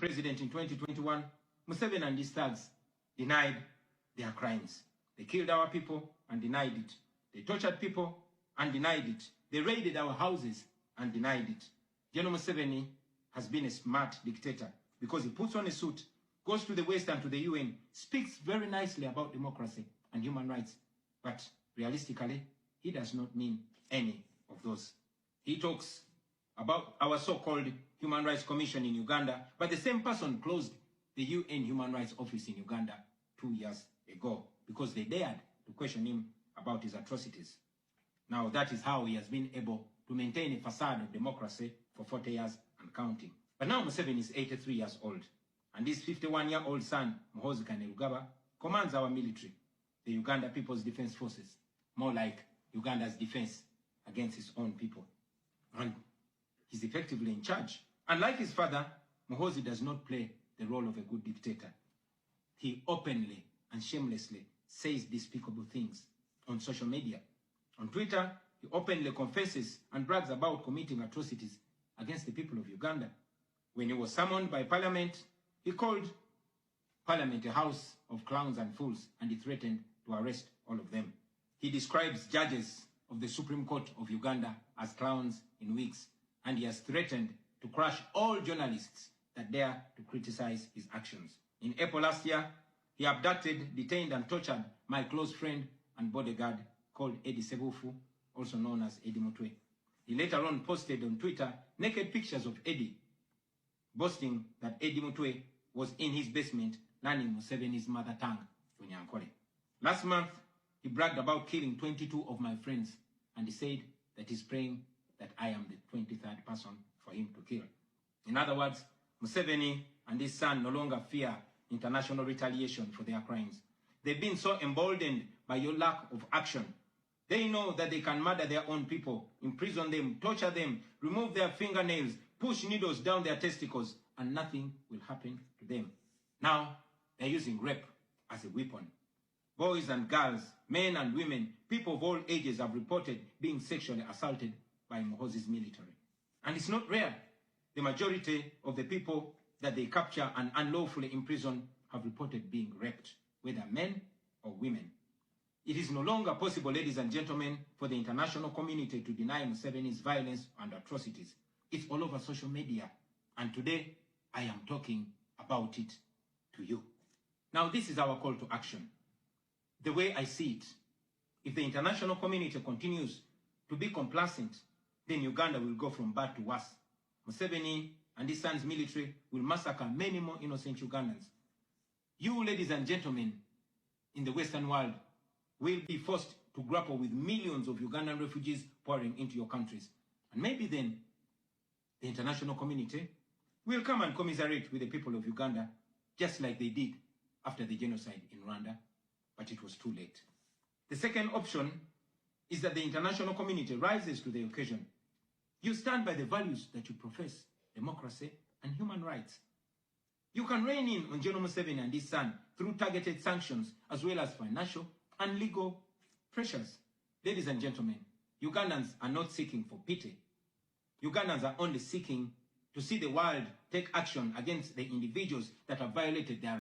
president in 2021, Museveni and his thugs denied their crimes. They killed our people and denied it. They tortured people and denied it. They raided our houses and denied it. General Museveni has been a smart dictator because he puts on a suit, goes to the West and to the UN, speaks very nicely about democracy and human rights, but realistically, he does not mean any of those. He talks about our so-called Human Rights Commission in Uganda, but the same person closed the UN Human Rights Office in Uganda 2 years ago because they dared to question him about his atrocities. Now that is how he has been able to maintain a facade of democracy for 40 years and counting. But now Museveni is 83 years old, and his 51-year-old son, Muhoozi Kainerugaba, commands our military, the Uganda People's Defense Forces, more like Uganda's defense against his own people. And he's effectively in charge. Unlike his father, Muhoozi does not play the role of a good dictator. He openly and shamelessly says despicable things on social media. On Twitter, he openly confesses and brags about committing atrocities against the people of Uganda. When he was summoned by Parliament, he called Parliament a house of clowns and fools, and he threatened to arrest all of them. He describes judges of the Supreme Court of Uganda as clowns in wigs, and he has threatened to crush all journalists that dare to criticize his actions. In April last year, he abducted, detained, and tortured my close friend and bodyguard called Eddie Sebufu, also known as Eddie Mutwe. He later on posted on Twitter naked pictures of Eddie, boasting that Eddie Mutwe was in his basement learning Museveni's mother tongue, Unyankole. Last month, he bragged about killing 22 of my friends, and he said that he's praying that I am the 23rd person for him to kill. In other words, Museveni and his son no longer fear international retaliation for their crimes. They've been so emboldened by your lack of action. They know that they can murder their own people, imprison them, torture them, remove their fingernails, push needles down their testicles, and nothing will happen to them. Now, they're using rape as a weapon. Boys and girls, men and women, people of all ages have reported being sexually assaulted by Muhoozi's military. And it's not rare. The majority of the people that they capture and unlawfully imprison have reported being raped, whether men or women. It is no longer possible, ladies and gentlemen, for the international community to deny Museveni's violence and atrocities. It's all over social media. And today, I am talking about it to you. Now, this is our call to action. The way I see it, if the international community continues to be complacent, then Uganda will go from bad to worse. Museveni and his son's military will massacre many more innocent Ugandans. You, ladies and gentlemen, in the Western world, will be forced to grapple with millions of Ugandan refugees pouring into your countries. And maybe then, the international community will come and commiserate with the people of Uganda, just like they did after the genocide in Rwanda, but it was too late. The second option is that the international community rises to the occasion. You stand by the values that you profess, democracy and human rights. You can rein in on General Museveni and his son through targeted sanctions as well as financial and legal pressures. Ladies and gentlemen, Ugandans are not seeking for pity. Ugandans are only seeking to see the world take action against the individuals that have violated their